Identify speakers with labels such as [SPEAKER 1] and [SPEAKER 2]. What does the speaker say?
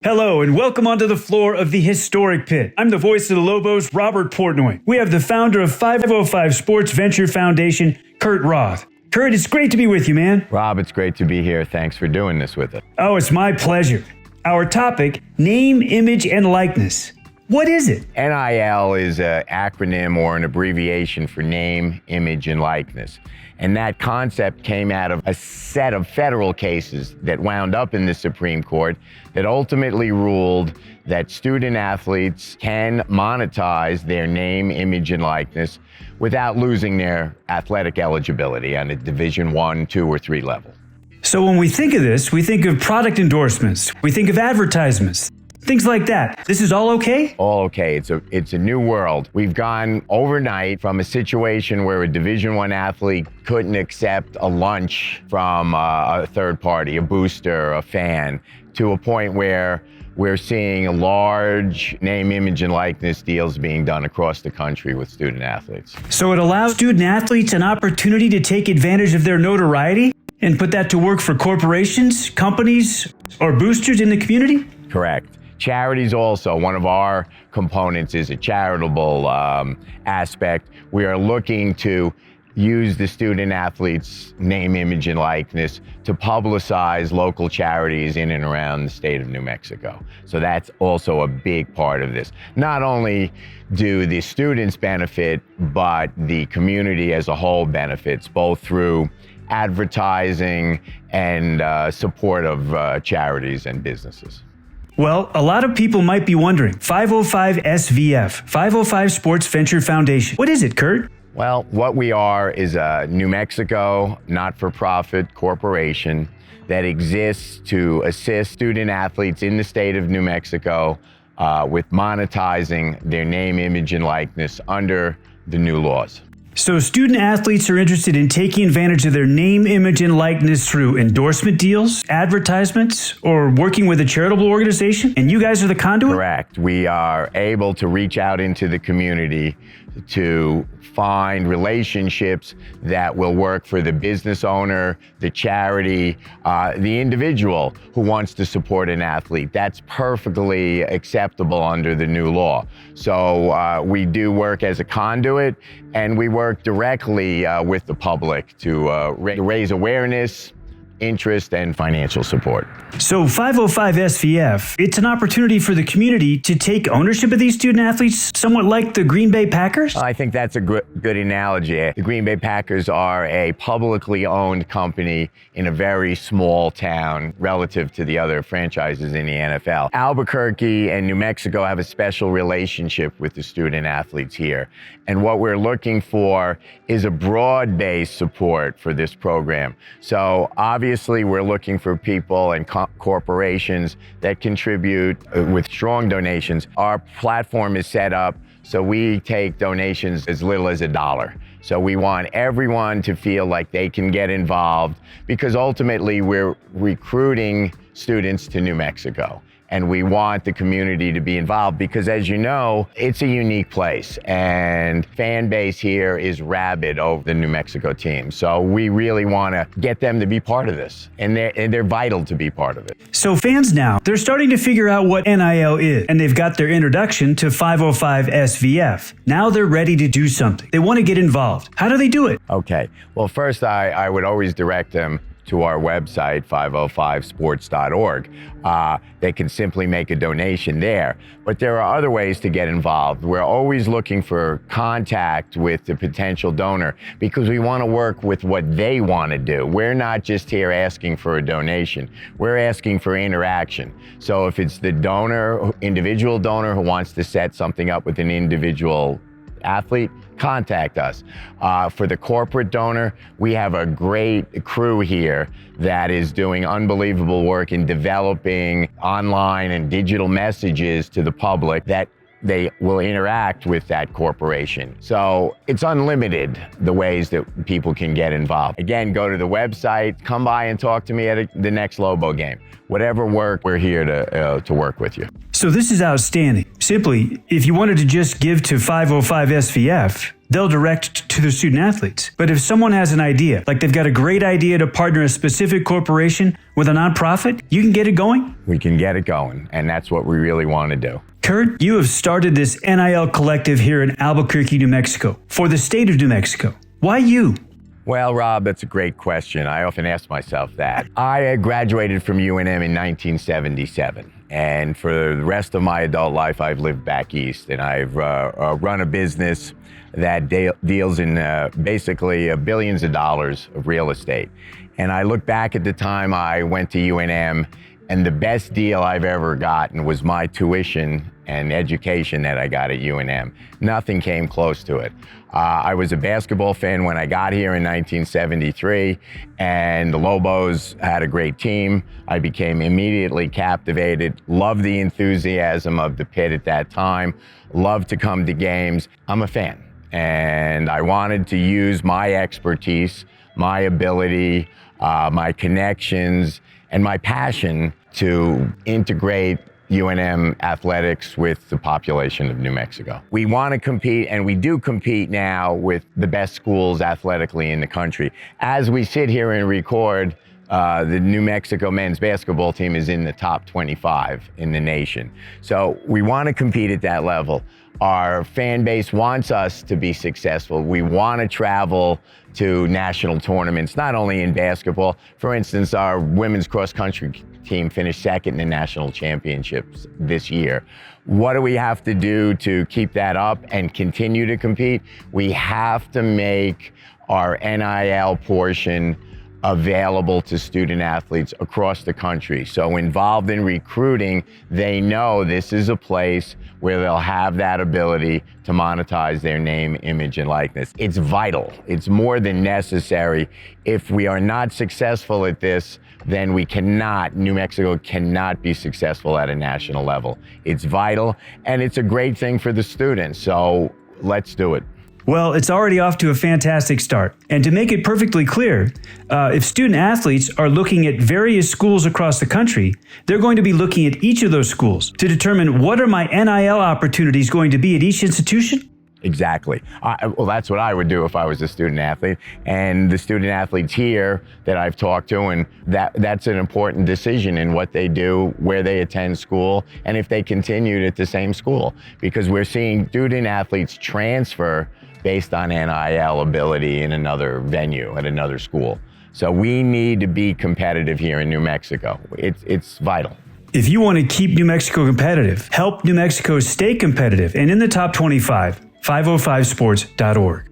[SPEAKER 1] Hello and welcome onto the floor of the historic pit. I'm the voice of the Lobos, Robert Portnoy. We have the founder of 505 Sports Venture Foundation, Kurt Roth. Kurt, it's great to be with you, man.
[SPEAKER 2] Rob, it's great to be here. Thanks for doing this with us.
[SPEAKER 1] Oh, it's my pleasure. Our topic, name, image, and likeness. What is it?
[SPEAKER 2] NIL is an acronym or an abbreviation for name, image, and likeness. And that concept came out of a set of federal cases that wound up in the Supreme Court that ultimately ruled that student athletes can monetize their name, image, and likeness without losing their athletic eligibility on a Division I, II, or III level.
[SPEAKER 1] So when we think of this, we think of product endorsements, we think of advertisements, things like that. This is all okay?
[SPEAKER 2] All okay. It's a new world. We've gone overnight from a situation where a Division I athlete couldn't accept a lunch from a third party, a booster, a fan, to a point where we're seeing large name, image, and likeness deals being done across the country with student athletes.
[SPEAKER 1] So it allows student athletes an opportunity to take advantage of their notoriety and put that to work for corporations, companies, or boosters in the community?
[SPEAKER 2] Correct. Charities also, one of our components is a charitable aspect. We are looking to use the student athletes' name, image, and likeness to publicize local charities in and around the state of New Mexico. So that's also a big part of this. Not only do the students benefit, but the community as a whole benefits, both through advertising and support of charities and businesses.
[SPEAKER 1] Well, a lot of people might be wondering, 505 SVF, 505 Sports Venture Foundation. What is it, Kurt?
[SPEAKER 2] Well, what we are is a New Mexico not-for-profit corporation that exists to assist student athletes in the state of New Mexico with monetizing their name, image, and likeness under the new laws.
[SPEAKER 1] So student athletes are interested in taking advantage of their name, image, and likeness through endorsement deals, advertisements, or working with a charitable organization, and you guys are the conduit?
[SPEAKER 2] Correct. We are able to reach out into the community to find relationships that will work for the business owner, the charity, the individual who wants to support an athlete. That's perfectly acceptable under the new law. So we do work as a conduit, and we work directly with the public to raise awareness, interest, and financial support.
[SPEAKER 1] So 505 SVF, it's an opportunity for the community to take ownership of these student athletes, somewhat like the Green Bay Packers?
[SPEAKER 2] I think that's a good analogy. The Green Bay Packers are a publicly owned company in a very small town relative to the other franchises in the NFL. Albuquerque and New Mexico have a special relationship with the student athletes here. And what we're looking for is a broad-based support for this program. So obviously, we're looking for people and corporations that contribute with strong donations. Our platform is set up so we take donations as little as $1. So we want everyone to feel like they can get involved, because ultimately we're recruiting students to New Mexico. And we want the community to be involved because, as you know, it's a unique place, and fan base here is rabid over the New Mexico team. So we really want to get them to be part of this, and they're vital to be part of it.
[SPEAKER 1] So fans now, they're starting to figure out what NIL is, and they've got their introduction to 505 SVF. Now they're ready to do something. They want to get involved. How do they do it?
[SPEAKER 2] Okay. Well, first, I would always direct them to our website, 505sports.org. They can simply make a donation there. But there are other ways to get involved. We're always looking for contact with the potential donor because we want to work with what they want to do. We're not just here asking for a donation. We're asking for interaction. So if it's the donor, individual donor who wants to set something up with an individual athlete, contact us. For the corporate donor, we have a great crew here that is doing unbelievable work in developing online and digital messages to the public that they will interact with that corporation. So it's unlimited, the ways that people can get involved. Again, go to the website, come by and talk to me at the next Lobo game. Whatever work, we're here to work with you.
[SPEAKER 1] So this is outstanding. Simply, if you wanted to just give to 505 SVF, they'll direct to their student athletes. But if someone has an idea, like they've got a great idea to partner a specific corporation with a nonprofit, you can get it going.
[SPEAKER 2] We can get it going, and that's what we really want to do.
[SPEAKER 1] Kurt, you have started this NIL collective here in Albuquerque, New Mexico, for the state of New Mexico. Why you?
[SPEAKER 2] Well, Rob, that's a great question. I often ask myself that. I graduated from UNM in 1977, and for the rest of my adult life, I've lived back east, and I've run a business that deals in basically billions of dollars of real estate. And I look back at the time I went to UNM, and the best deal I've ever gotten was my tuition and education that I got at UNM. Nothing came close to it. I was a basketball fan when I got here in 1973, and the Lobos had a great team. I became immediately captivated, loved the enthusiasm of the pit at that time, loved to come to games. I'm a fan, and I wanted to use my expertise, my ability, my connections, and my passion to integrate UNM athletics with the population of New Mexico. We want to compete, and we do compete now with the best schools athletically in the country. As we sit here and record, the New Mexico men's basketball team is in the top 25 in the nation. So we want to compete at that level. Our fan base wants us to be successful. We want to travel to national tournaments, not only in basketball. For instance, our women's cross country team finished second in the national championships this year. What do we have to do to keep that up and continue to compete? We have to make our NIL portion available to student athletes across the country. So involved in recruiting, they know this is a place where they'll have that ability to monetize their name, image, and likeness. It's vital. It's more than necessary. If we are not successful at this, then New Mexico cannot be successful at a national level. It's vital, and it's a great thing for the students. So let's do it.
[SPEAKER 1] Well, it's already off to a fantastic start. And to make it perfectly clear, if student athletes are looking at various schools across the country, they're going to be looking at each of those schools to determine what are my NIL opportunities going to be at each institution?
[SPEAKER 2] Exactly. Well, that's what I would do if I was a student athlete. And the student athletes here that I've talked to, and that's an important decision in what they do, where they attend school, and if they continued at the same school. Because we're seeing student athletes transfer based on NIL ability in another venue, at another school. So we need to be competitive here in New Mexico. It's vital.
[SPEAKER 1] If you want to keep New Mexico competitive, help New Mexico stay competitive and in the top 25, 505sports.org.